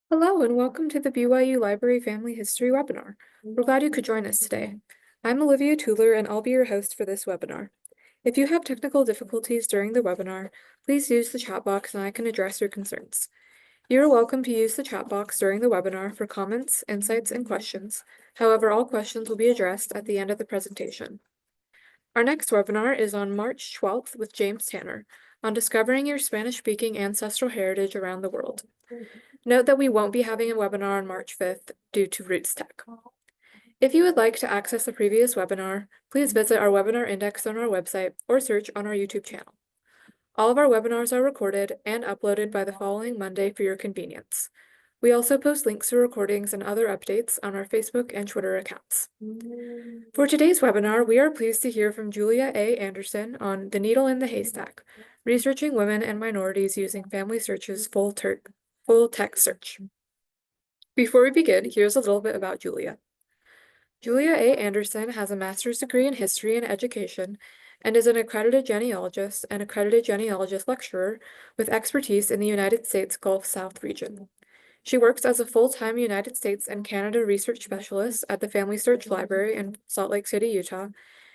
Hello and welcome to the BYU Library Family History webinar. We're glad you could join us today. I'm Olivia Tuller and I'll be your host for this webinar. If you have technical difficulties during the webinar, please use the chat box and I can address your concerns. You are welcome to use the chat box during the webinar for comments, insights, and questions. However, all questions will be addressed at the end of the presentation. Our next webinar is on March 12th with James Tanner on discovering your Spanish-speaking ancestral heritage around the world. Note that we won't be having a webinar on March 5th due to Roots Tech. If you would like to access the previous webinar, please visit our webinar index on our website or search on our YouTube channel. All of our webinars are recorded and uploaded by the following Monday for your convenience. We also post links to recordings and other updates on our Facebook and Twitter accounts. For today's webinar, we are pleased to hear from Julia A. Anderson on The Needle in the Haystack, Researching Women and Minorities Using FamilySearch's Full Text Search. Before we begin, here's a little bit about Julia. Julia A. Anderson has a master's degree in history and education and is an accredited genealogist and accredited genealogist lecturer with expertise in the United States Gulf South region. She works as a full-time United States and Canada research specialist at the FamilySearch Library in Salt Lake City, Utah,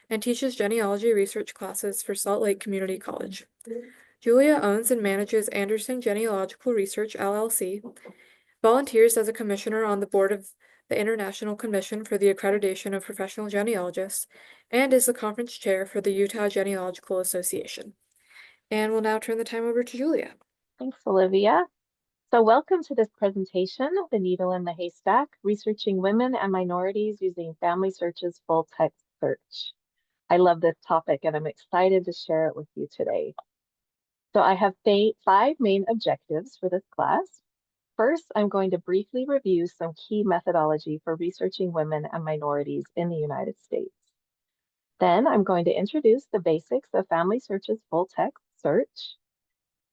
and teaches genealogy research classes for Salt Lake Community College. Julia owns and manages Anderson Genealogical Research, LLC, volunteers as a commissioner on the board of the International Commission for the Accreditation of Professional Genealogists, and is the conference chair for the Utah Genealogical Association. And we'll now turn the time over to Julia. Thanks, Olivia. So welcome to this presentation, The Needle in the Haystack, Researching Women and Minorities Using FamilySearch's Full Text Search. I love this topic and I'm excited to share it with you today. So I have 5 main objectives for this class. First, I'm going to briefly review some key methodology for researching women and minorities in the United States. Then I'm going to introduce the basics of FamilySearch's Full Text Search.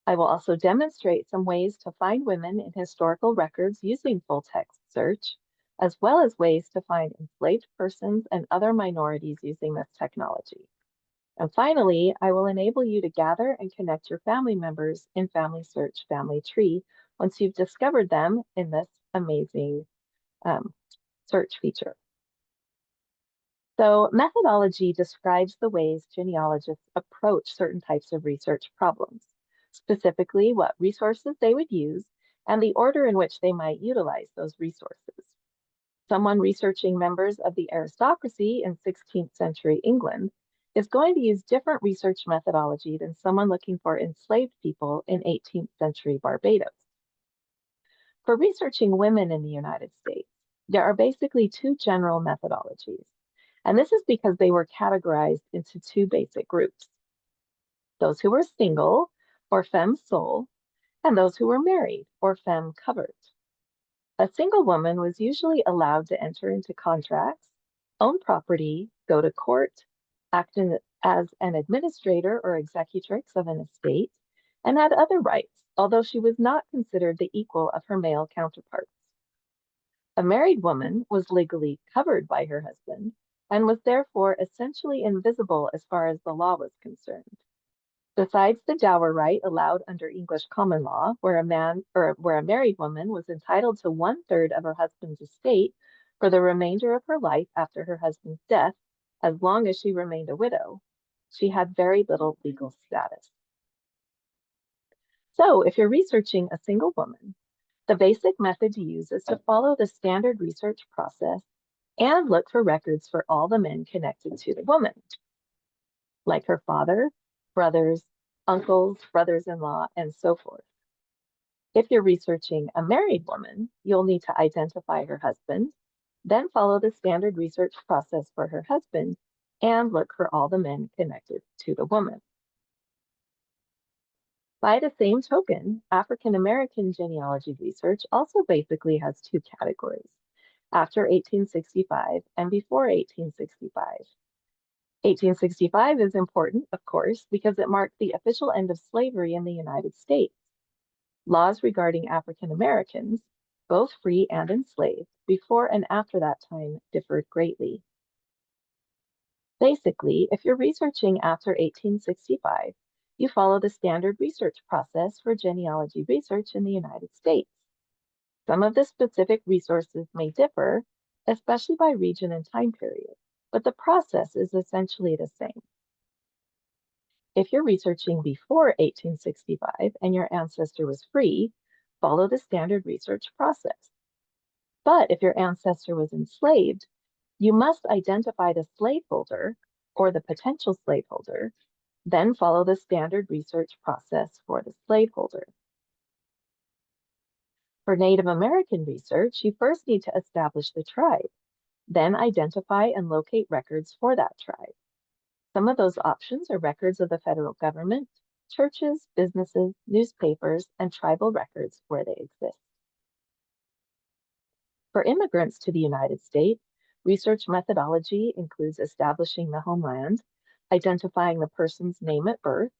I will also demonstrate some ways to find women in historical records using full text search, as well as ways to find enslaved persons and other minorities using this technology. And finally, I will enable you to gather and connect your family members in FamilySearch Family Tree once you've discovered them in this amazing search feature. So methodology describes the ways genealogists approach certain types of research problems, specifically what resources they would use and the order in which they might utilize those resources. Someone researching members of the aristocracy in 16th century England is going to use different research methodology than someone looking for enslaved people in 18th century Barbados. For researching women in the United States, there are basically 2 general methodologies, and this is because they were categorized into 2 basic groups: those who were single, or femme sole, and those who were married, or femme covered. A single woman was usually allowed to enter into contracts, own property, go to court, act as an administrator or executrix of an estate, and had other rights, although she was not considered the equal of her male counterparts. A married woman was legally covered by her husband and was therefore essentially invisible as far as the law was concerned. Besides the dower right allowed under English common law, where a married woman was entitled to 1/3 of her husband's estate for the remainder of her life after her husband's death, as long as she remained a widow, she had very little legal status. So if you're researching a single woman, the basic method to use is to follow the standard research process and look for records for all the men connected to the woman, like her father, brothers, uncles, brothers-in-law, and so forth. If you're researching a married woman, you'll need to identify her husband, then follow the standard research process for her husband, and look for all the men connected to the woman. By the same token, African American genealogy research also basically has 2 categories: after 1865 and before 1865. 1865 is important, of course, because it marked the official end of slavery in the United States. Laws regarding African Americans, both free and enslaved, before and after that time differed greatly. Basically, if you're researching after 1865, you follow the standard research process for genealogy research in the United States. Some of the specific resources may differ, especially by region and time period, but the process is essentially the same. If you're researching before 1865 and your ancestor was free, follow the standard research process. But if your ancestor was enslaved, you must identify the slaveholder or the potential slaveholder, then follow the standard research process for the slaveholder. For Native American research, you first need to establish the tribe, then identify and locate records for that tribe. Some of those options are records of the federal government, churches, businesses, newspapers, and tribal records where they exist. For immigrants to the United States, research methodology includes establishing the homeland, identifying the person's name at birth,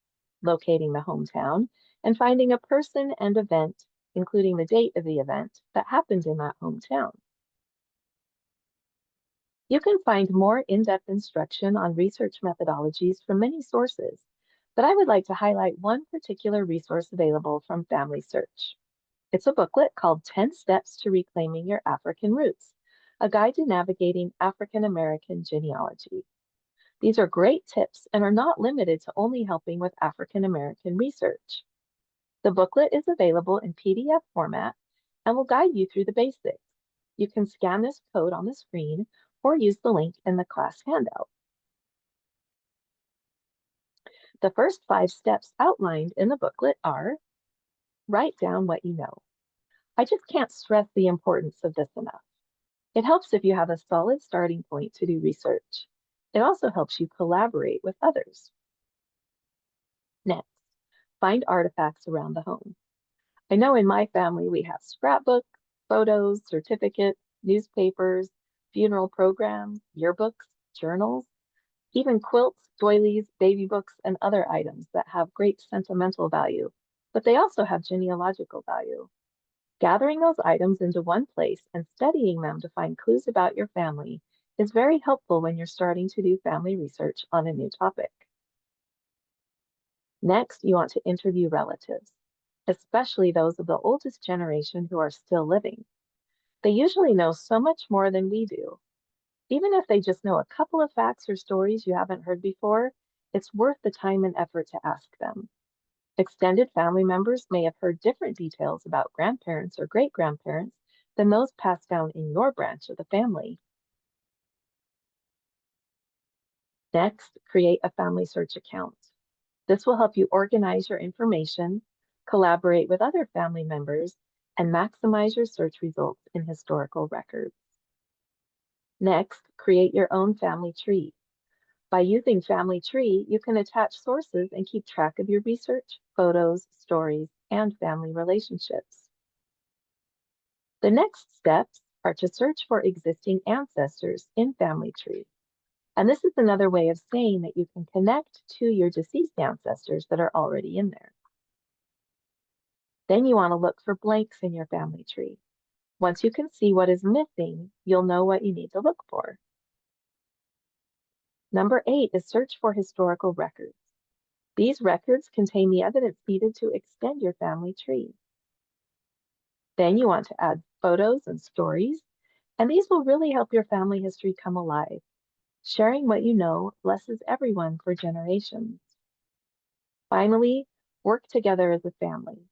locating the hometown, and finding a person and event, including the date of the event, that happened in that hometown. You can find more in-depth instruction on research methodologies from many sources, but I would like to highlight one particular resource available from FamilySearch. It's a booklet called 10 Steps to Reclaiming Your African Roots, a guide to navigating African American genealogy. These are great tips and are not limited to only helping with African American research. The booklet is available in PDF format and will guide you through the basics. You can scan this code on the screen or use the link in the class handout. The first 5 steps outlined in the booklet are: write down what you know. I just can't stress the importance of this enough. It helps if you have a solid starting point to do research. It also helps you collaborate with others. Next, find artifacts around the home. I know in my family we have scrapbooks, photos, certificates, newspapers, funeral programs, yearbooks, journals, even quilts, doilies, baby books, and other items that have great sentimental value, but they also have genealogical value. Gathering those items into one place and studying them to find clues about your family is very helpful when you're starting to do family research on a new topic. Next, you want to interview relatives, especially those of the oldest generation who are still living. They usually know so much more than we do. Even if they just know a couple of facts or stories you haven't heard before, it's worth the time and effort to ask them. Extended family members may have heard different details about grandparents or great-grandparents than those passed down in your branch of the family. Next, create a FamilySearch account. This will help you organize your information, collaborate with other family members, and maximize your search results in historical records. Next, create your own family tree. By using Family Tree, you can attach sources and keep track of your research, photos, stories, and family relationships. The next steps are to search for existing ancestors in Family Tree. And this is another way of saying that you can connect to your deceased ancestors that are already in there. Then you want to look for blanks in your family tree. Once you can see what is missing, you'll know what you need to look for. Number 8 is search for historical records. These records contain the evidence needed to extend your family tree. Then you want to add photos and stories, and these will really help your family history come alive. Sharing what you know blesses everyone for generations. Finally, work together as a family.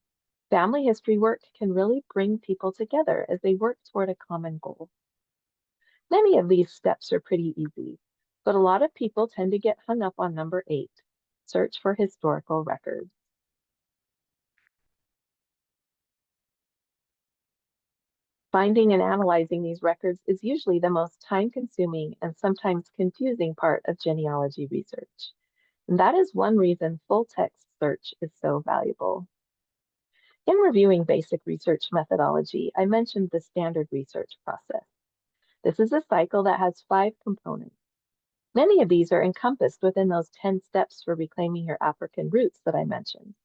Family history work can really bring people together as they work toward a common goal. Many of these steps are pretty easy, but a lot of people tend to get hung up on number 8, search for historical records. Finding and analyzing these records is usually the most time-consuming and sometimes confusing part of genealogy research. And that is one reason full-text search is so valuable. In reviewing basic research methodology, I mentioned the standard research process. This is a cycle that has 5 components. Many of these are encompassed within those 10 steps for reclaiming your African roots that I mentioned.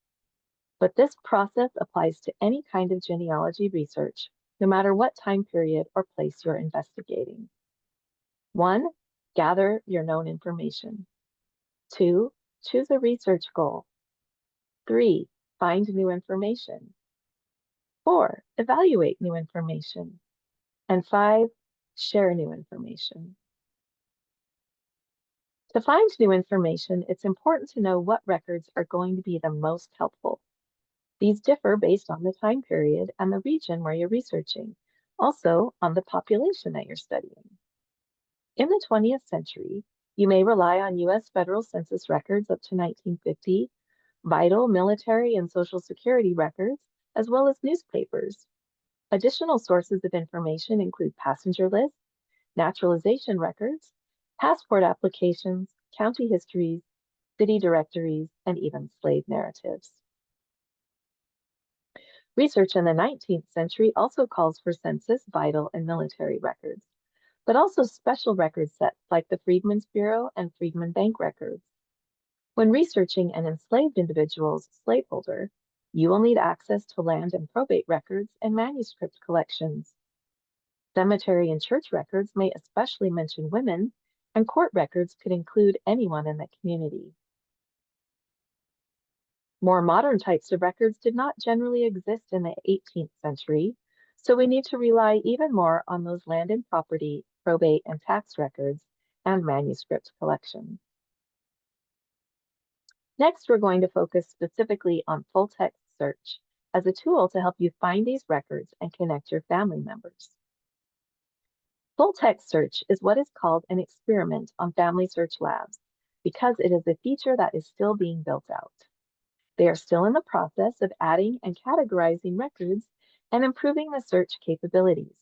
But this process applies to any kind of genealogy research, no matter what time period or place you're investigating. 1, gather your known information. 2, choose a research goal. 3, find new information. 4, evaluate new information. And 5, share new information. To find new information, it's important to know what records are going to be the most helpful. These differ based on the time period and the region where you're researching, also on the population that you're studying. In the 20th century, you may rely on U.S. federal census records up to 1950, vital military and Social Security records, as well as newspapers. Additional sources of information include passenger lists, naturalization records, passport applications, county histories, city directories, and even slave narratives. Research in the 19th century also calls for census, vital, and military records, but also special record sets like the Freedmen's Bureau and Freedmen Bank records. When researching an enslaved individual's slaveholder, you will need access to land and probate records and manuscript collections. Cemetery and church records may especially mention women, and court records could include anyone in the community. More modern types of records did not generally exist in the 18th century, so we need to rely even more on those land and property, probate and tax records, and manuscript collections. Next, we're going to focus specifically on full-text search as a tool to help you find these records and connect your family members. Full-text search is what is called an experiment on FamilySearch Labs because it is a feature that is still being built out. They are still in the process of adding and categorizing records and improving the search capabilities.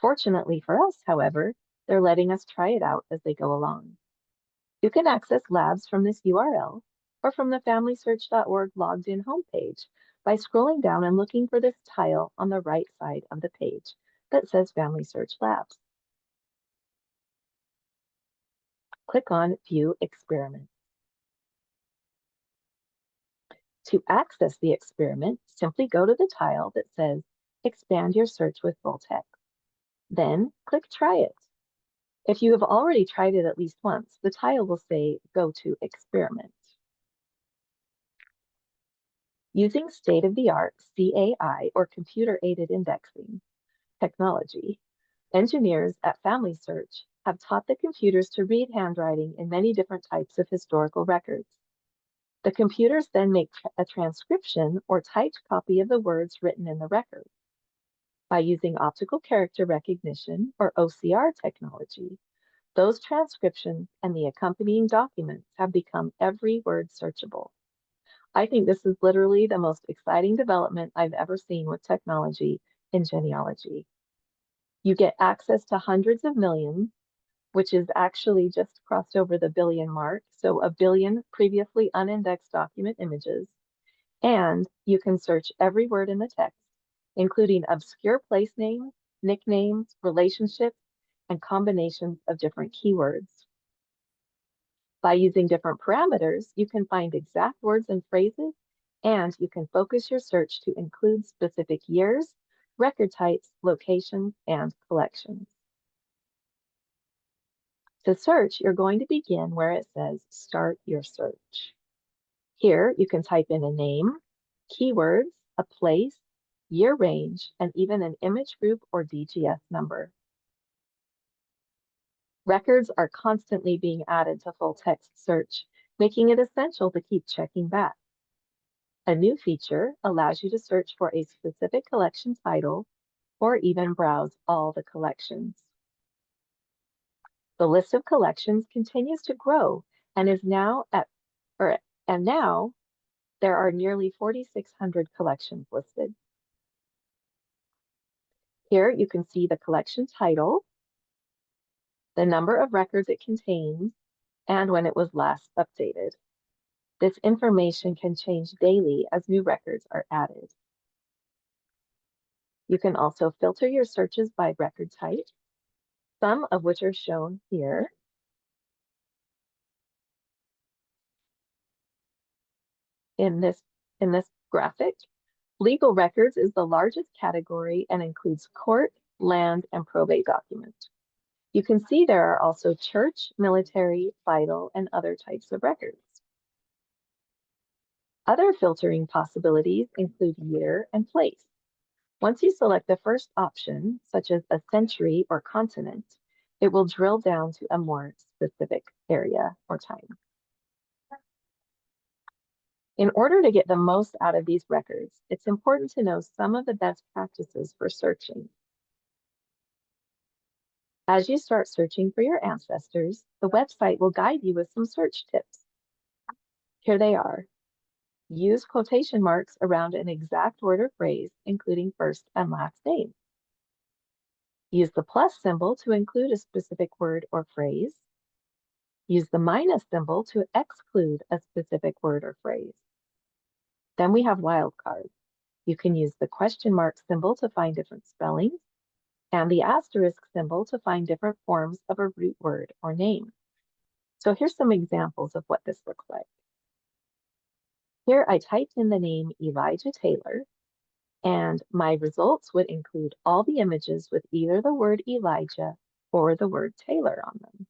Fortunately for us, however, they're letting us try it out as they go along. You can access Labs from this URL or from the FamilySearch.org logged in homepage by scrolling down and looking for this tile on the right side of the page that says FamilySearch Labs. Click on View Experiment. To access the experiment, simply go to the tile that says Expand your search with full text. Then click Try it. If you have already tried it at least once, the tile will say Go to Experiment. Using state-of-the-art CAI or computer-aided indexing technology, engineers at FamilySearch have taught the computers to read handwriting in many different types of historical records. The computers then make a transcription or typed copy of the words written in the record. By using optical character recognition or OCR technology, those transcriptions and the accompanying documents have become every word searchable. I think this is literally the most exciting development I've ever seen with technology in genealogy. You get access to hundreds of millions, which is actually just crossed over the billion mark, so a billion previously unindexed document images, and you can search every word in the text, including obscure place names, nicknames, relationships, and combinations of different keywords. By using different parameters, you can find exact words and phrases, and you can focus your search to include specific years, record types, locations, and collections. To search, you're going to begin where it says Start Your Search. Here, you can type in a name, keywords, a place, year range, and even an image group or DGS number. Records are constantly being added to full-text search, making it essential to keep checking back. A new feature allows you to search for a specific collection title or even browse all the collections. The list of collections continues to grow and is now now there are nearly 4,600 collections listed. Here you can see the collection title, the number of records it contains, and when it was last updated. This information can change daily as new records are added. You can also filter your searches by record type, some of which are shown here. In this graphic, legal records is the largest category and includes court, land, and probate documents. You can see there are also church, military, vital, and other types of records. Other filtering possibilities include year and place. Once you select the first option, such as a century or continent, it will drill down to a more specific area or time. In order to get the most out of these records, it's important to know some of the best practices for searching. As you start searching for your ancestors, the website will guide you with some search tips. Here they are. Use quotation marks around an exact word or phrase, including first and last name. Use the plus symbol to include a specific word or phrase. Use the minus symbol to exclude a specific word or phrase. Then we have wildcards. You can use the question mark symbol to find different spellings and the asterisk symbol to find different forms of a root word or name. So here's some examples of what this looks like. Here I typed in the name Elijah Taylor, and my results would include all the images with either the word Elijah or the word Taylor on them.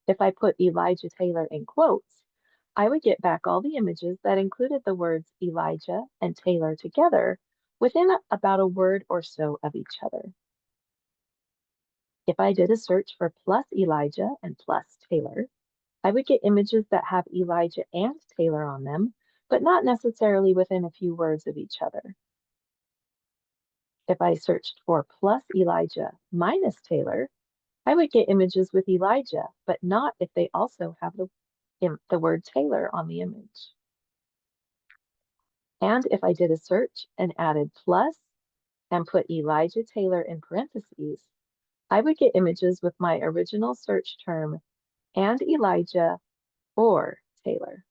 If I put Elijah Taylor in quotes, I would get back all the images that included the words Elijah and Taylor together within about a word or so of each other. If I did a search for plus Elijah and plus Taylor, I would get images that have Elijah and Taylor on them, but not necessarily within a few words of each other. If I searched for plus Elijah minus Taylor, I would get images with Elijah, but not if they also have the word Taylor on the image. And if I did a search and added plus and put Elijah Taylor in parentheses, I would get images with my original search term and Elijah or Taylor.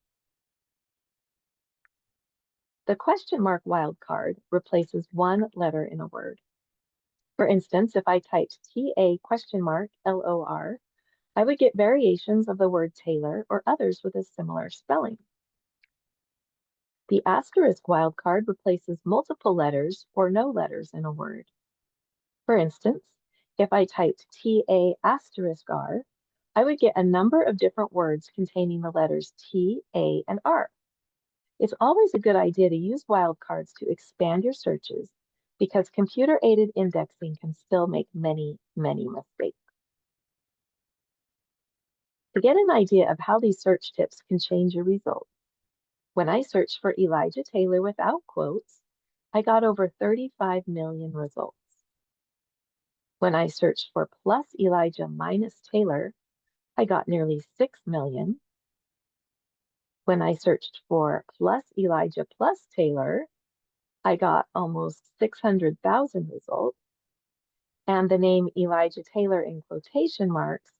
The question mark wildcard replaces one letter in a word. For instance, if I typed TA question mark LOR, I would get variations of the word Taylor or others with a similar spelling. The asterisk wildcard replaces multiple letters or no letters in a word. For instance, if I typed TA asterisk R, I would get a number of different words containing the letters T, A, and R. It's always a good idea to use wildcards to expand your searches because computer-aided indexing can still make many, many mistakes. To get an idea of how these search tips can change your results, when I searched for Elijah Taylor without quotes, I got over 35 million results. When I searched for plus Elijah minus Taylor, I got nearly 6 million. When I searched for plus Elijah plus Taylor, I got almost 600,000 results. And the name Elijah Taylor in quotation marks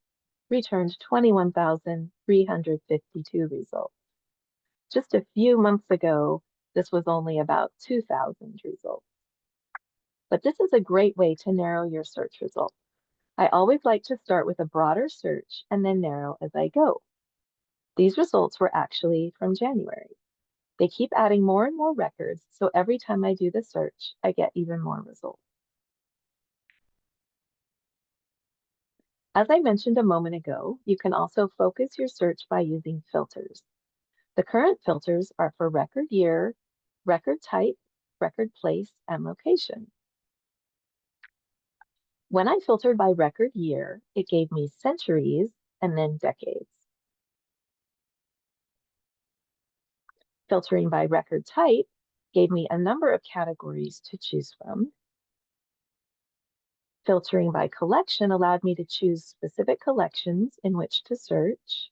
returned 21,352 results. Just a few months ago, this was only about 2,000 results. But this is a great way to narrow your search results. I always like to start with a broader search and then narrow as I go. These results were actually from January. They keep adding more and more records, so every time I do the search, I get even more results. As I mentioned a moment ago, you can also focus your search by using filters. The current filters are for record year, record type, record place, and location. When I filtered by record year, it gave me centuries and then decades. Filtering by record type gave me a number of categories to choose from. Filtering by collection allowed me to choose specific collections in which to search.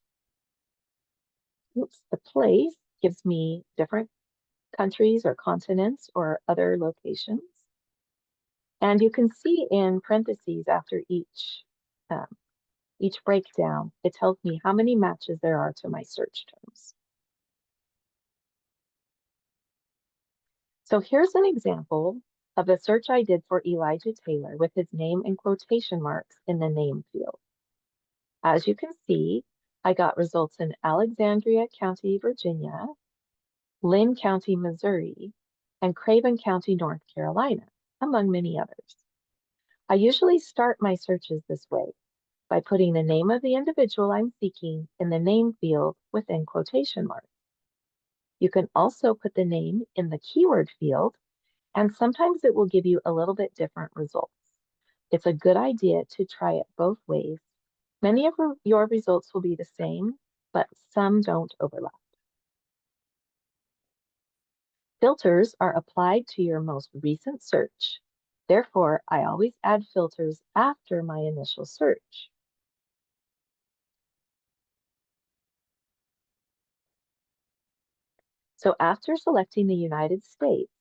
The place gives me different countries or continents or other locations. And you can see in parentheses after each breakdown, it tells me how many matches there are to my search terms. So here's an example of a search I did for Elijah Taylor with his name in quotation marks in the name field. As you can see, I got results in Alexandria County, Virginia, Lynn County, Missouri, and Craven County, North Carolina, among many others. I usually start my searches this way, by putting the name of the individual I'm seeking in the name field within quotation marks. You can also put the name in the keyword field And sometimes it will give you a little bit different results. It's a good idea to try it both ways. Many of your results will be the same, but some don't overlap. Filters are applied to your most recent search. Therefore, I always add filters after my initial search. So after selecting the United States,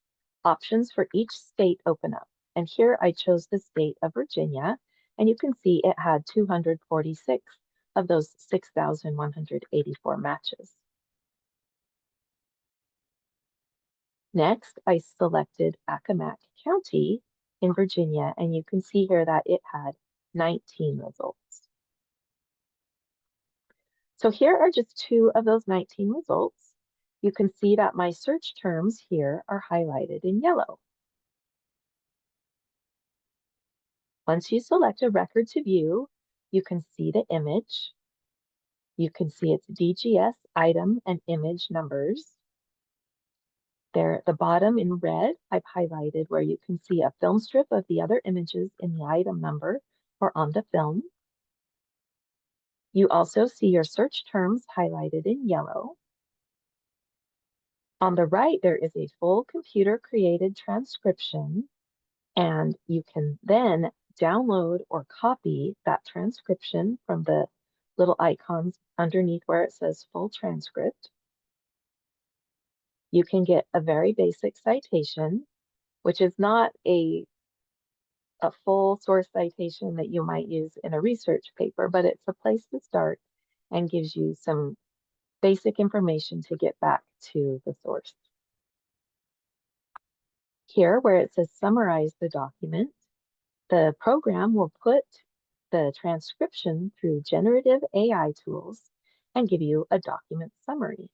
options for each state open up. And here I chose the state of Virginia, and you can see it had 246 of those 6,184 matches. Next, I selected Accomack County in Virginia, and you can see here that it had 19 results. So here are just 2 of those 19 results. You can see that my search terms here are highlighted in yellow. Once you select a record to view, you can see the image. You can see its DGS item and image numbers. There at the bottom in red, I've highlighted where you can see a film strip of the other images in the item number or on the film. You also see your search terms highlighted in yellow. On the right, there is a full computer-created transcription, and you can then download or copy that transcription from the little icons underneath where it says full transcript. You can get a very basic citation, which is not a full source citation that you might use in a research paper, but it's a place to start and gives you some basic information to get back to the source. Here, where it says summarize the document, the program will put the transcription through generative AI tools and give you a document summary.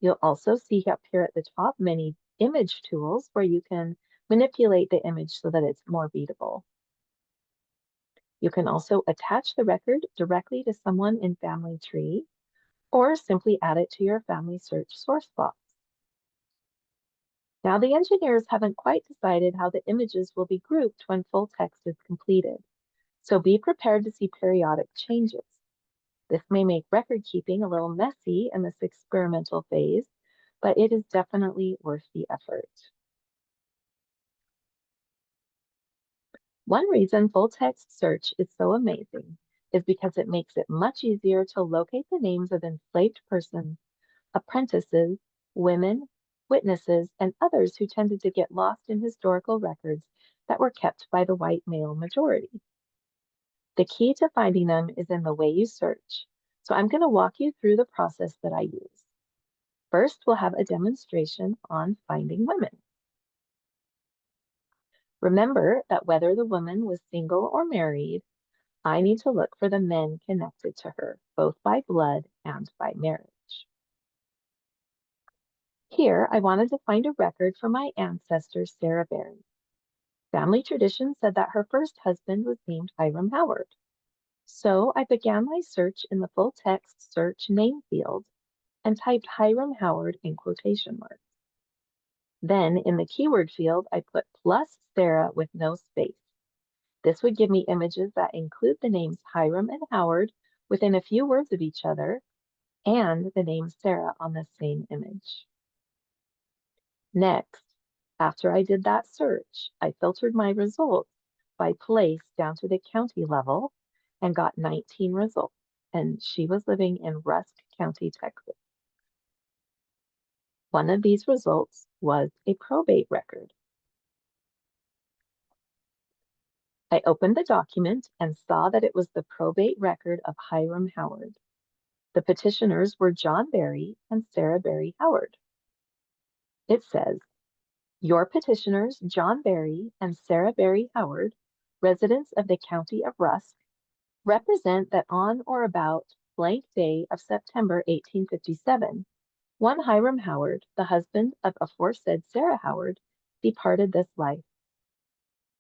You'll also see up here at the top many image tools where you can manipulate the image so that it's more readable. You can also attach the record directly to someone in Family Tree or simply add it to your FamilySearch source box. Now the engineers haven't quite decided how the images will be grouped when full text is completed, so be prepared to see periodic changes. This may make record keeping a little messy in this experimental phase, but it is definitely worth the effort. One reason full text search is so amazing is because it makes it much easier to locate the names of enslaved persons, apprentices, women, witnesses, and others who tended to get lost in historical records that were kept by the white male majority. The key to finding them is in the way you search. So I'm going to walk you through the process that I use. First, we'll have a demonstration on finding women. Remember that whether the woman was single or married, I need to look for the men connected to her, both by blood and by marriage. Here, I wanted to find a record for my ancestor, Sarah Barry. Family tradition said that her first husband was named Hiram Howard. So I began my search in the full text search name field and typed Hiram Howard in quotation marks. Then in the keyword field, I put plus Sarah with no space. This would give me images that include the names Hiram and Howard within a few words of each other and the name Sarah on the same image. Next, after I did that search, I filtered my results by place down to the county level and got 19 results, and she was living in Rusk County, Texas. One of these results was a probate record. I opened the document and saw that it was the probate record of Hiram Howard. The petitioners were John Barry and Sarah Barry Howard. It says, your petitioners, John Barry and Sarah Barry Howard, residents of the county of Rusk, represent that on or about blank day of September 1857, one Hiram Howard, the husband of aforesaid Sarah Howard, departed this life.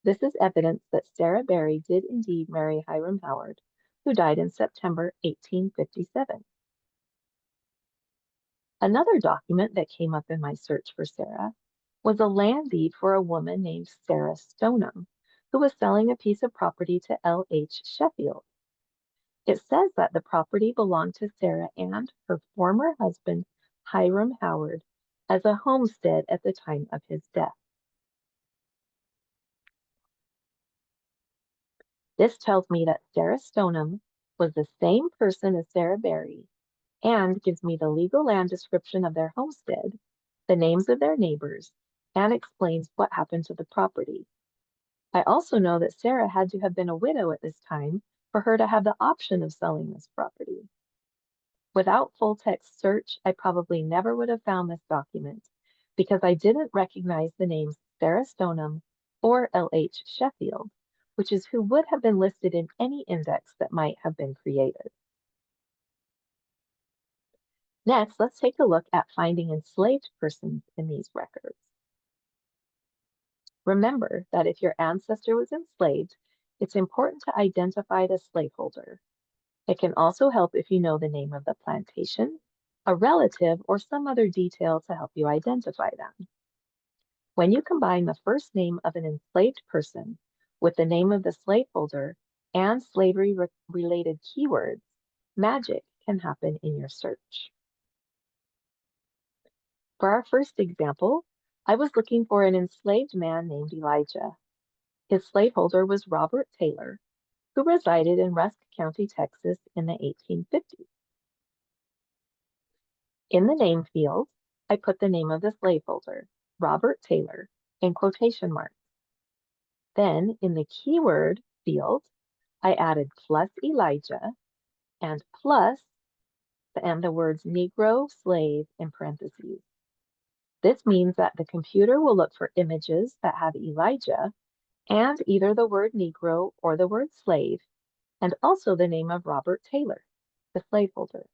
This is evidence that Sarah Barry did indeed marry Hiram Howard, who died in September 1857. Another document that came up in my search for Sarah was a land deed for a woman named Sarah Stoneham, who was selling a piece of property to L.H. Sheffield. It says that the property belonged to Sarah and her former husband, Hiram Howard, as a homestead at the time of his death. This tells me that Sarah Stoneham was the same person as Sarah Berry and gives me the legal land description of their homestead, the names of their neighbors, and explains what happened to the property. I also know that Sarah had to have been a widow at this time for her to have the option of selling this property. Without full text search, I probably never would have found this document because I didn't recognize the names Sarah Stoneham or L.H. Sheffield, which is who would have been listed in any index that might have been created. Next, let's take a look at finding enslaved persons in these records. Remember that if your ancestor was enslaved, it's important to identify the slaveholder. It can also help if you know the name of the plantation, a relative, or some other detail to help you identify them. When you combine the first name of an enslaved person with the name of the slaveholder and slavery-related keywords, magic can happen in your search. For our first example, I was looking for an enslaved man named Elijah. His slaveholder was Robert Taylor, who resided in Rusk County, Texas in the 1850s. In the name field, I put the name of the slaveholder, Robert Taylor, in quotation marks. Then in the keyword field, I added plus Elijah and plus and the words Negro, slave in parentheses. This means that the computer will look for images that have Elijah and either the word Negro or the word slave, and also the name of Robert Taylor, the slaveholder.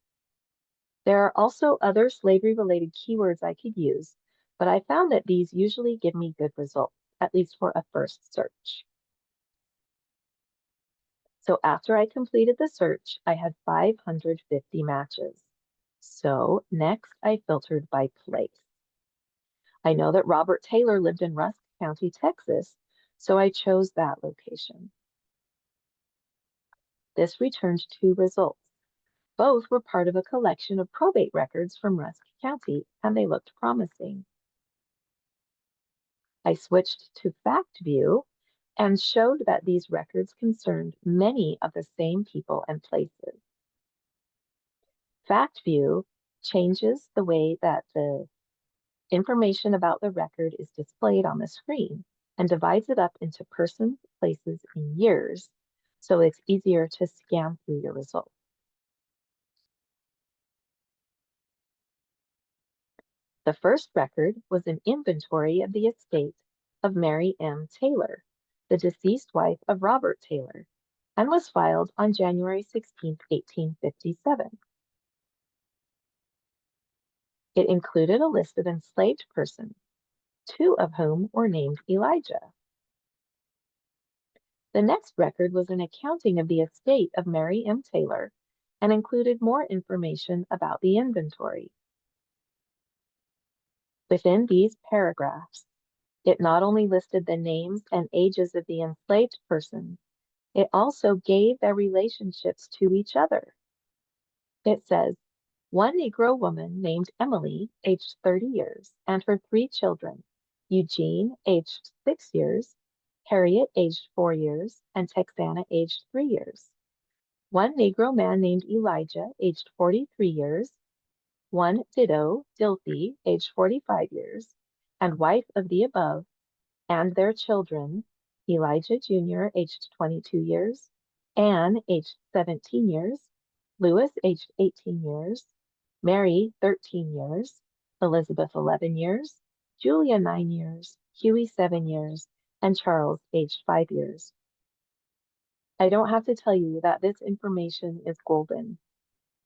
There are also other slavery-related keywords I could use, but I found that these usually give me good results, at least for a first search. So after I completed the search, I had 550 matches. So next I filtered by place. I know that Robert Taylor lived in Rusk County, Texas, so I chose that location. This returned 2 results. Both were part of a collection of probate records from Rusk County, and they looked promising. I switched to Fact View and showed that these records concerned many of the same people and places. Fact View changes the way that the information about the record is displayed on the screen and divides it up into persons, places, and years, so it's easier to scan through your results. The first record was an inventory of the estate of Mary M. Taylor, the deceased wife of Robert Taylor, and was filed on January 16, 1857. It included a list of enslaved persons, 2 of whom were named Elijah. The next record was an accounting of the estate of Mary M. Taylor and included more information about the inventory. Within these paragraphs, it not only listed the names and ages of the enslaved persons, it also gave their relationships to each other. It says, one Negro woman named Emily, aged 30 years, and her 3 children, Eugene, aged 6 years, Harriet, aged 4 years, and Texana, aged 3 years. One Negro man named Elijah, aged 43 years, one ditto, Dilthey, aged 45 years, and wife of the above, and their children, Elijah Jr., aged 22 years, Anne, aged 17 years, Lewis, aged 18 years, Mary, 13 years, Elizabeth, 11 years, Julia, 9 years, Huey, 7 years, and Charles, aged 5 years. I don't have to tell you that this information is golden.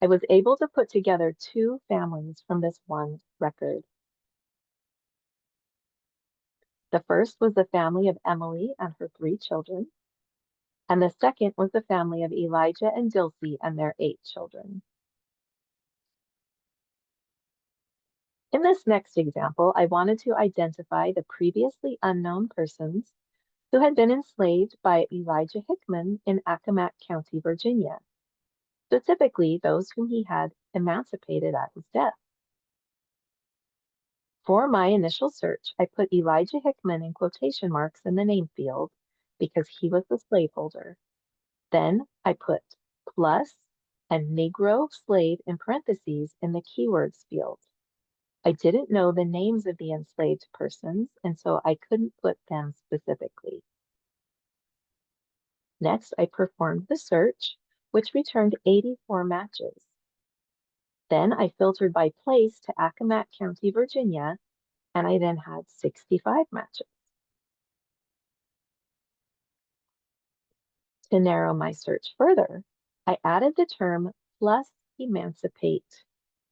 I was able to put together 2 families from this one record. The first was the family of Emily and her 3 children, and the second was the family of Elijah and Dilsey and their 8 children. In this next example, I wanted to identify the previously unknown persons who had been enslaved by Elijah Hickman in Accomack County, Virginia, specifically those whom he had emancipated at his death. For my initial search, I put Elijah Hickman in quotation marks in the name field because he was the slaveholder. Then I put plus and Negro slave in parentheses in the keywords field. I didn't know the names of the enslaved persons, and so I couldn't put them specifically. Next, I performed the search, which returned 84 matches. Then I filtered by place to Accomack County, Virginia, and I then had 65 matches. To narrow my search further, I added the term plus emancipate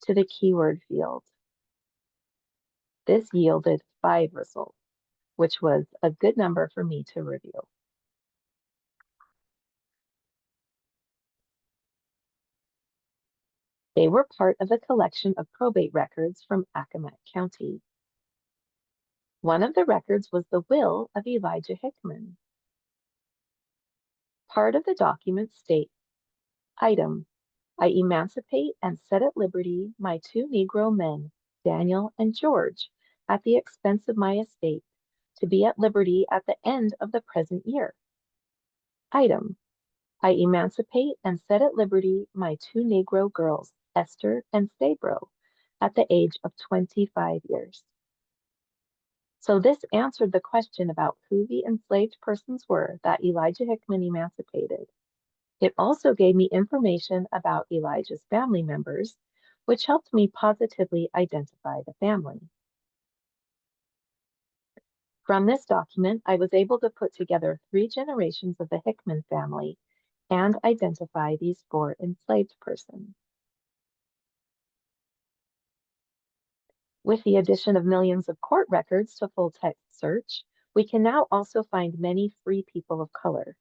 to the keyword field. This yielded 5 results, which was a good number for me to review. They were part of a collection of probate records from Accomack County. One of the records was the will of Elijah Hickman. Part of the document states, item, I emancipate and set at liberty my 2 Negro men, Daniel and George, at the expense of my estate, to be at liberty at the end of the present year. Item, I emancipate and set at liberty my 2 Negro girls, Esther and Sabro, at the age of 25 years. So this answered the question about who the enslaved persons were that Elijah Hickman emancipated. It also gave me information about Elijah's family members, which helped me positively identify the family. From this document, I was able to put together 3 generations of the Hickman family and identify these 4 enslaved persons. With the addition of millions of court records to full-text search, we can now also find many free people of color.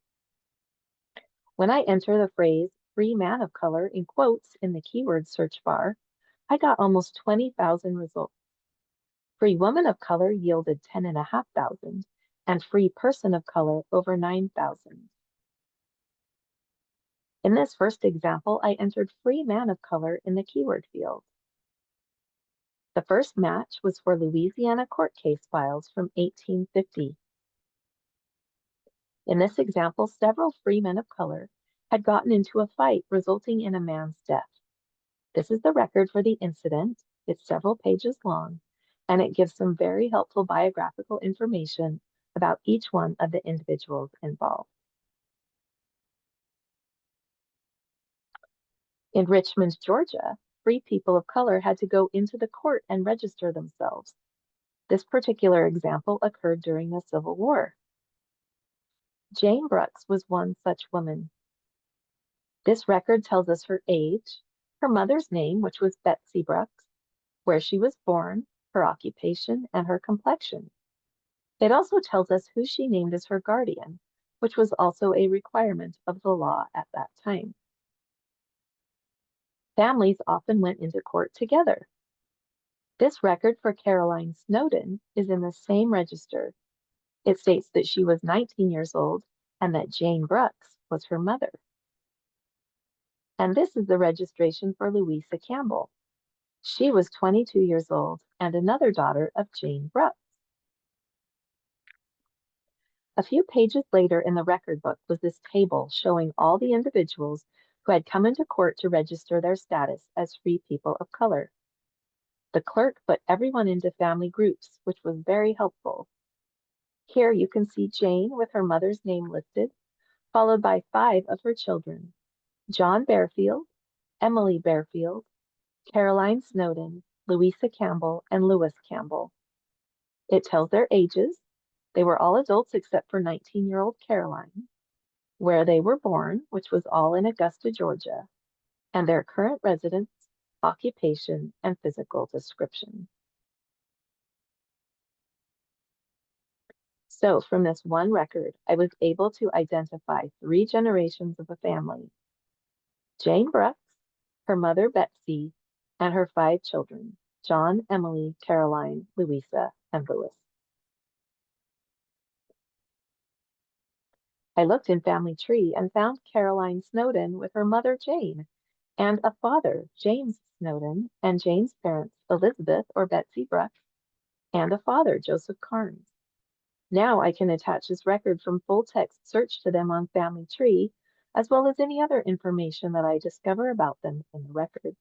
When I enter the phrase free man of color in quotes in the keyword search bar, I got almost 20,000 results. Free woman of color yielded 10,500, and free person of color over 9,000. In this first example, I entered free man of color in the keyword field. The first match was for Louisiana court case files from 1850. In this example, several free men of color had gotten into a fight resulting in a man's death. This is the record for the incident. It's several pages long, and it gives some very helpful biographical information about each one of the individuals involved. In Richmond, Georgia, free people of color had to go into the court and register themselves. This particular example occurred during the Civil War. Jane Brooks was one such woman. This record tells us her age, her mother's name, which was Betsy Brooks, where she was born, her occupation, and her complexion. It also tells us who she named as her guardian, which was also a requirement of the law at that time. Families often went into court together. This record for Caroline Snowden is in the same register. It states that she was 19 years old and that Jane Brooks was her mother. And this is the registration for Louisa Campbell. She was 22 years old and another daughter of Jane Brooks. A few pages later in the record book was this table showing all the individuals who had come into court to register their status as free people of color. The clerk put everyone into family groups, which was very helpful. Here you can see Jane with her mother's name listed, followed by 5 of her children, John Bearfield, Emily Bearfield, Caroline Snowden, Louisa Campbell, and Lewis Campbell. It tells their ages. They were all adults except for 19-year-old Caroline, where they were born, which was all in Augusta, Georgia, and their current residence, occupation, and physical description. So from this one record, I was able to identify 3 generations of a family: Jane Brooks, her mother Betsy, and her 5 children, John, Emily, Caroline, Louisa, and Louis. I looked in Family Tree and found Caroline Snowden with her mother Jane, and a father, James Snowden, and Jane's parents, Elizabeth or Betsy Brooks, and a father, Joseph Carnes. Now I can attach this record from full text search to them on Family Tree, as well as any other information that I discover about them in the records.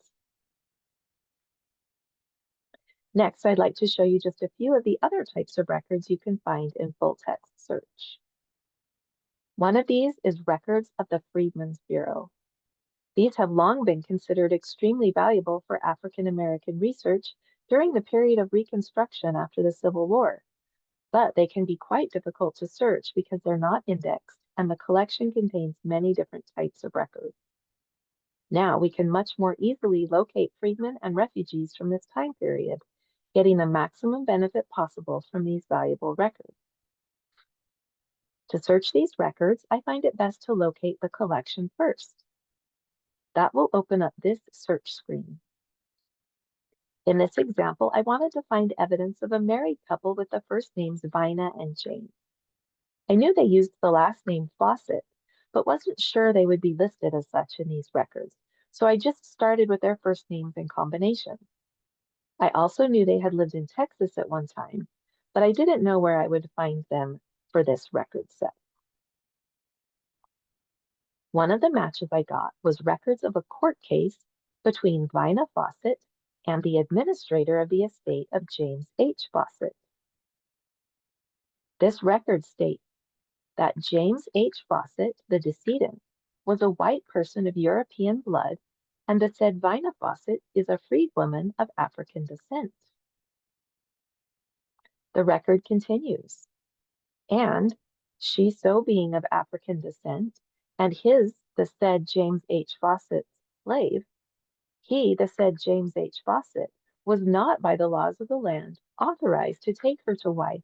Next, I'd like to show you just a few of the other types of records you can find in full text search. One of these is records of the Freedmen's Bureau. These have long been considered extremely valuable for African American research during the period of Reconstruction after the Civil War, but they can be quite difficult to search because they're not indexed and the collection contains many different types of records. Now we can much more easily locate freedmen and refugees from this time period, getting the maximum benefit possible from these valuable records. To search these records, I find it best to locate the collection first. That will open up this search screen. In this example, I wanted to find evidence of a married couple with the first names Vina and Jane. I knew they used the last name Fawcett, but wasn't sure they would be listed as such in these records, so I just started with their first names in combination. I also knew they had lived in Texas at one time, but I didn't know where I would find them for this record set. One of the matches I got was records of a court case between Vina Fawcett and the administrator of the estate of James H. Fawcett. This record states that James H. Fawcett, the decedent, was a white person of European blood, and the said Vina Fawcett is a freedwoman of African descent. The record continues, and she so being of African descent, and his, the said James H. Fawcett's slave, he, the said James H. Fawcett, was not by the laws of the land authorized to take her to wife,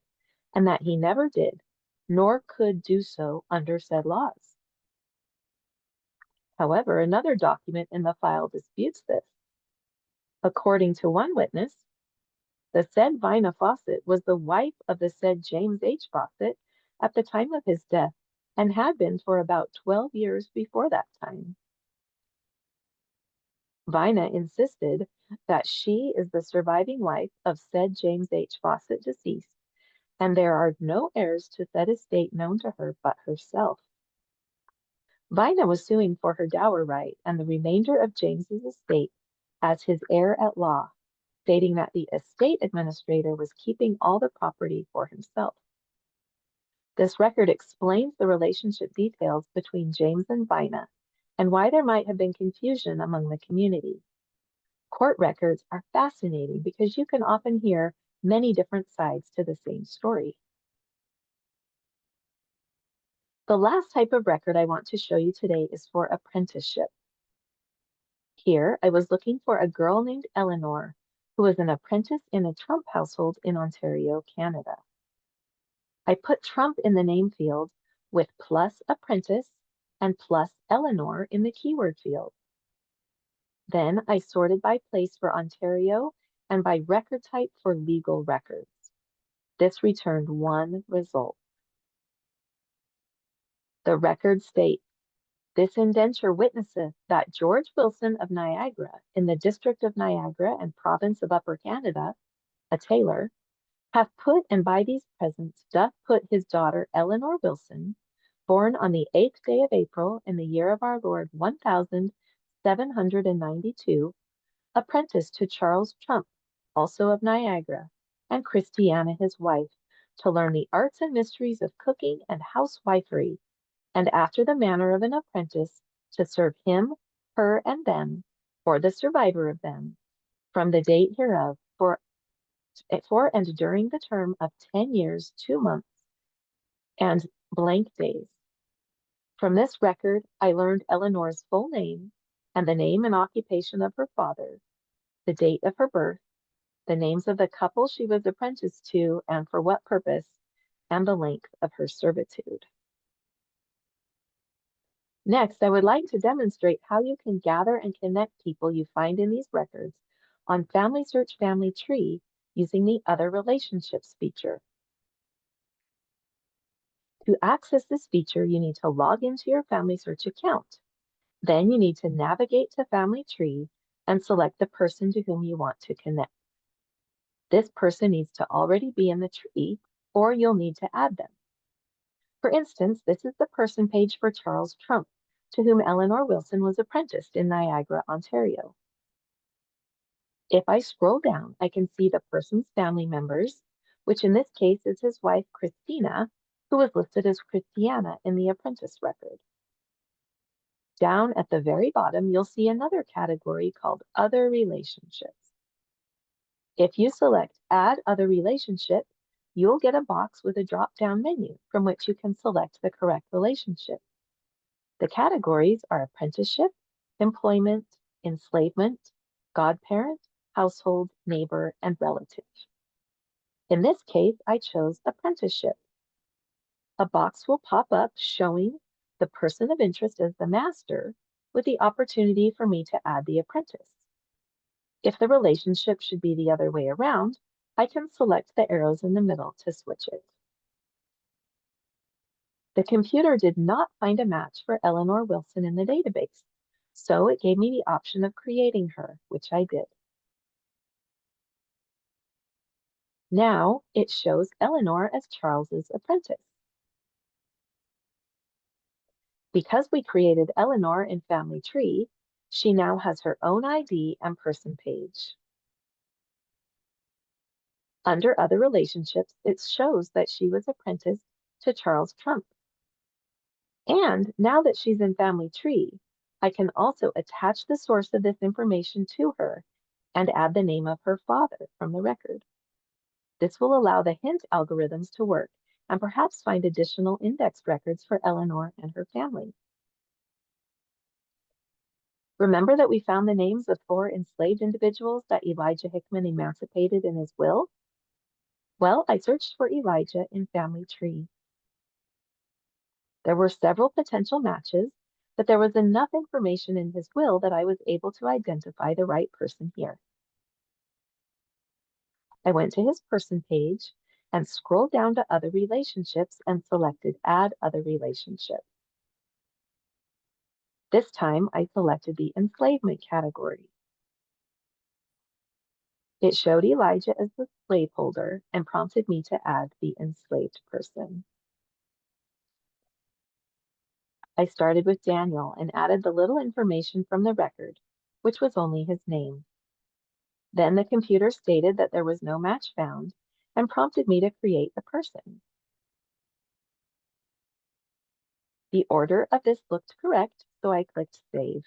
and that he never did, nor could do so under said laws. However, another document in the file disputes this. According to one witness, the said Vina Fawcett was the wife of the said James H. Fawcett at the time of his death and had been for about 12 years before that time. Vina insisted that she is the surviving wife of said James H. Fawcett deceased, and there are no heirs to said estate known to her but herself. Vina was suing for her dower right and the remainder of James's estate as his heir at law, stating that the estate administrator was keeping all the property for himself. This record explains the relationship details between James and Vina and why there might have been confusion among the community. Court records are fascinating because you can often hear many different sides to the same story. The last type of record I want to show you today is for apprenticeship. Here, I was looking for a girl named Eleanor, who was an apprentice in a Trump household in Ontario, Canada. I put Trump in the name field with plus apprentice and plus Eleanor in the keyword field. Then I sorted by place for Ontario and by record type for legal records. This returned one result. The record states, this indenture witnesseth that George Wilson of Niagara, in the district of Niagara and province of Upper Canada, a tailor, hath put and by these presents doth put his daughter Eleanor Wilson, born on the 8th day of April in the year of our Lord 1792, apprentice to Charles Trump, also of Niagara, and Christiana his wife, to learn the arts and mysteries of cooking and housewifery, and after the manner of an apprentice, to serve him, her, and them, or the survivor of them, from the date hereof, for and during the term of 10 years, 2 months, and blank days. From this record, I learned Eleanor's full name, and the name and occupation of her father, the date of her birth, the names of the couple she was apprenticed to and for what purpose, and the length of her servitude. Next, I would like to demonstrate how you can gather and connect people you find in these records on FamilySearch Family Tree using the Other Relationships feature. To access this feature, you need to log into your FamilySearch account. Then you need to navigate to Family Tree and select the person to whom you want to connect. This person needs to already be in the tree, or you'll need to add them. For instance, this is the person page for Charles Trump, to whom Eleanor Wilson was apprenticed in Niagara, Ontario. If I scroll down, I can see the person's family members, which in this case is his wife, Christina, who was listed as Christiana in the apprentice record. Down at the very bottom, you'll see another category called Other Relationships. If you select Add Other Relationship, you'll get a box with a drop-down menu from which you can select the correct relationship. The categories are apprenticeship, employment, enslavement, godparent, household, neighbor, and relative. In this case, I chose apprenticeship. A box will pop up showing the person of interest as the master, with the opportunity for me to add the apprentice. If the relationship should be the other way around, I can select the arrows in the middle to switch it. The computer did not find a match for Eleanor Wilson in the database, so it gave me the option of creating her, which I did. Now it shows Eleanor as Charles's apprentice. Because we created Eleanor in Family Tree, she now has her own ID and person page. Under Other Relationships, it shows that she was apprenticed to Charles Trump. And now that she's in Family Tree, I can also attach the source of this information to her and add the name of her father from the record. This will allow the hint algorithms to work and perhaps find additional indexed records for Eleanor and her family. Remember that we found the names of 4 enslaved individuals that Elijah Hickman emancipated in his will? Well, I searched for Elijah in Family Tree. There were several potential matches, but there was enough information in his will that I was able to identify the right person here. I went to his person page and scrolled down to Other Relationships and selected Add Other Relationship. This time I selected the enslavement category. It showed Elijah as the slaveholder and prompted me to add the enslaved person. I started with Daniel and added the little information from the record, which was only his name. Then the computer stated that there was no match found and prompted me to create the person. The order of this looked correct, so I clicked Save.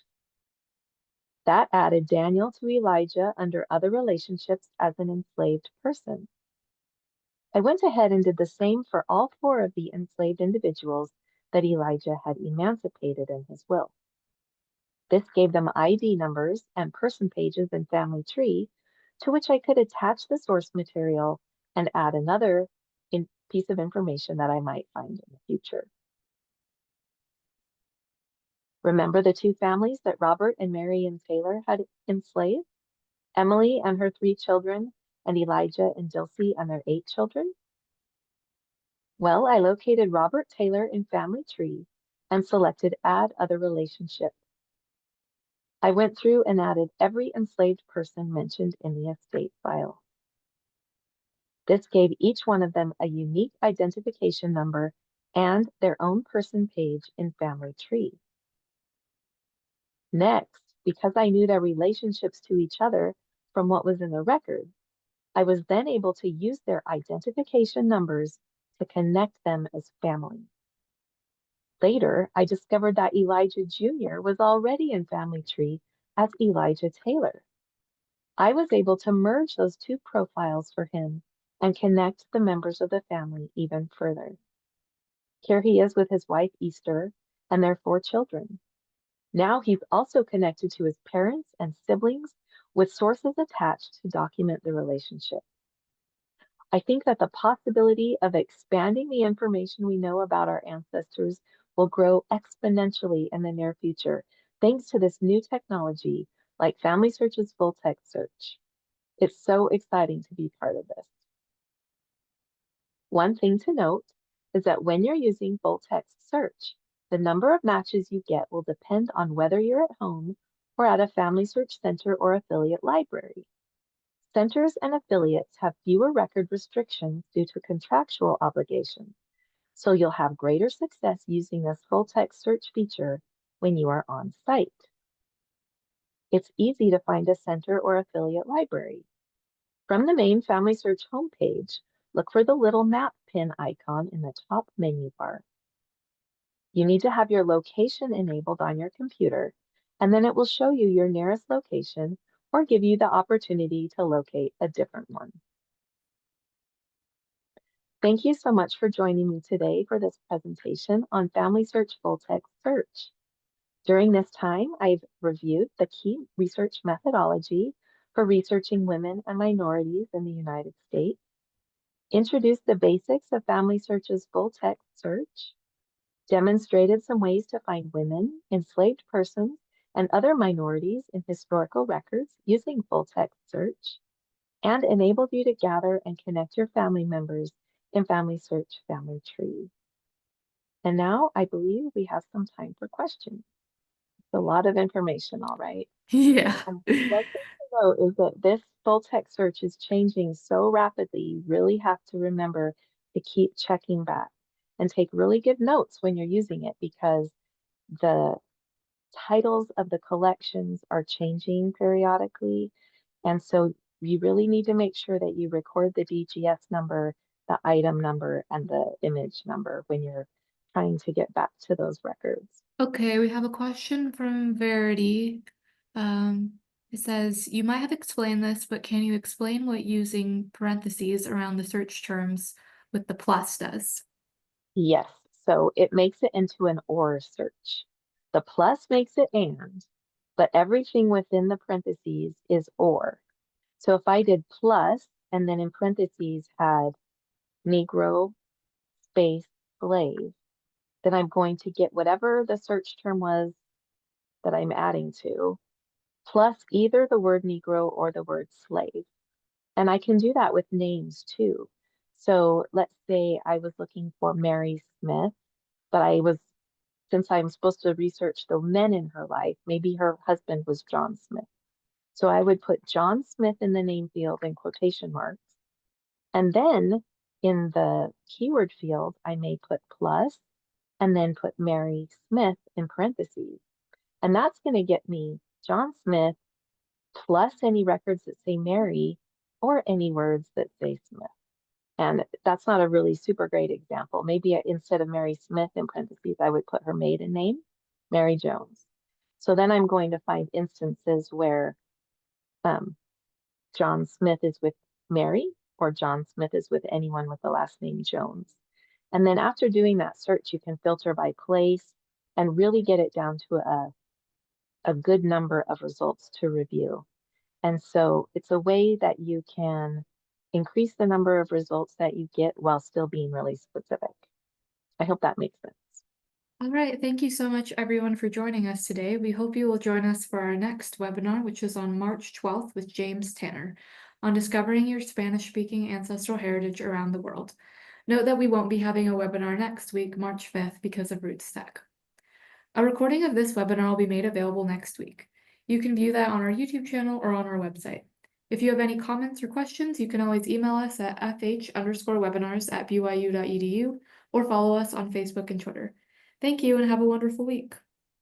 That added Daniel to Elijah under Other Relationships as an enslaved person. I went ahead and did the same for all 4 of the enslaved individuals that Elijah had emancipated in his will. This gave them ID numbers and person pages in Family Tree, to which I could attach the source material and add another piece of information that I might find in the future. Remember the 2 families that Robert and Marion Taylor had enslaved? Emily and her 3 children, and Elijah and Dilsey and their 8 children? Well, I located Robert Taylor in Family Tree and selected Add Other Relationship. I went through and added every enslaved person mentioned in the estate file. This gave each one of them a unique identification number and their own person page in Family Tree. Next, because I knew their relationships to each other from what was in the record, I was then able to use their identification numbers to connect them as family. Later, I discovered that Elijah Jr. was already in Family Tree as Elijah Taylor. I was able to merge those 2 profiles for him and connect the members of the family even further. Here he is with his wife Easter and their 4 children. Now he's also connected to his parents and siblings with sources attached to document the relationship. I think that the possibility of expanding the information we know about our ancestors will grow exponentially in the near future, thanks to this new technology like FamilySearch's full text search. It's so exciting to be part of this. One thing to note is that when you're using full text search, the number of matches you get will depend on whether you're at home or at a Family Search Center or affiliate library. Centers and affiliates have fewer record restrictions due to contractual obligations, so you'll have greater success using this full text search feature when you are on site. It's easy to find a center or affiliate library. From the main Family Search homepage, look for the little map pin icon in the top menu bar. You need to have your location enabled on your computer, and then it will show you your nearest location or give you the opportunity to locate a different one. Thank you so much for joining me today for this presentation on Family Search Full Text Search. During this time, I've reviewed the key research methodology for researching women and minorities in the United States, introduced the basics of FamilySearch's full text search, demonstrated some ways to find women, enslaved persons, and other minorities in historical records using full text search, and enabled you to gather and connect your family members in FamilySearch Family Tree. And now I believe we have some time for questions. It's a lot of information, all right. Yeah. One thing to note is that this full text search is changing so rapidly, you really have to remember to keep checking back and take really good notes when you're using it because the titles of the collections are changing periodically. And so you really need to make sure that you record the DGS number, the item number, and the image number when you're trying to get back to those records. Okay, we have a question from Verity. It says, you might have explained this, but can you explain what using parentheses around the search terms with the plus does? Yes, so it makes it into an or search. The plus makes it and, but everything within the parentheses is or. So if I did plus and then in parentheses had Negro space slave, then I'm going to get whatever the search term was that I'm adding to, plus either the word Negro or the word slave. And I can do that with names too. So let's say I was looking for Mary Smith, but since I'm supposed to research the men in her life, maybe her husband was John Smith. So I would put John Smith in the name field in quotation marks. And then in the keyword field, I may put plus and then put Mary Smith in parentheses. And that's going to get me John Smith plus any records that say Mary or any words that say Smith. And that's not a really super great example. Maybe instead of Mary Smith in parentheses, I would put her maiden name, Mary Jones. So then I'm going to find instances where John Smith is with Mary or John Smith is with anyone with the last name Jones. And then after doing that search, you can filter by place and really get it down to a good number of results to review. And so it's a way that you can increase the number of results that you get while still being really specific. I hope that makes sense. All right, thank you so much everyone for joining us today. We hope you will join us for our next webinar, which is on March 12th with James Tanner on discovering your Spanish-speaking ancestral heritage around the world. Note that we won't be having a webinar next week, March 5th, because of Rootstack. A recording of this webinar will be made available next week. You can view that on our YouTube channel or on our website. If you have any comments or questions, you can always email us at fh_webinars@byu.edu or follow us on Facebook and Twitter. Thank you and have a wonderful week.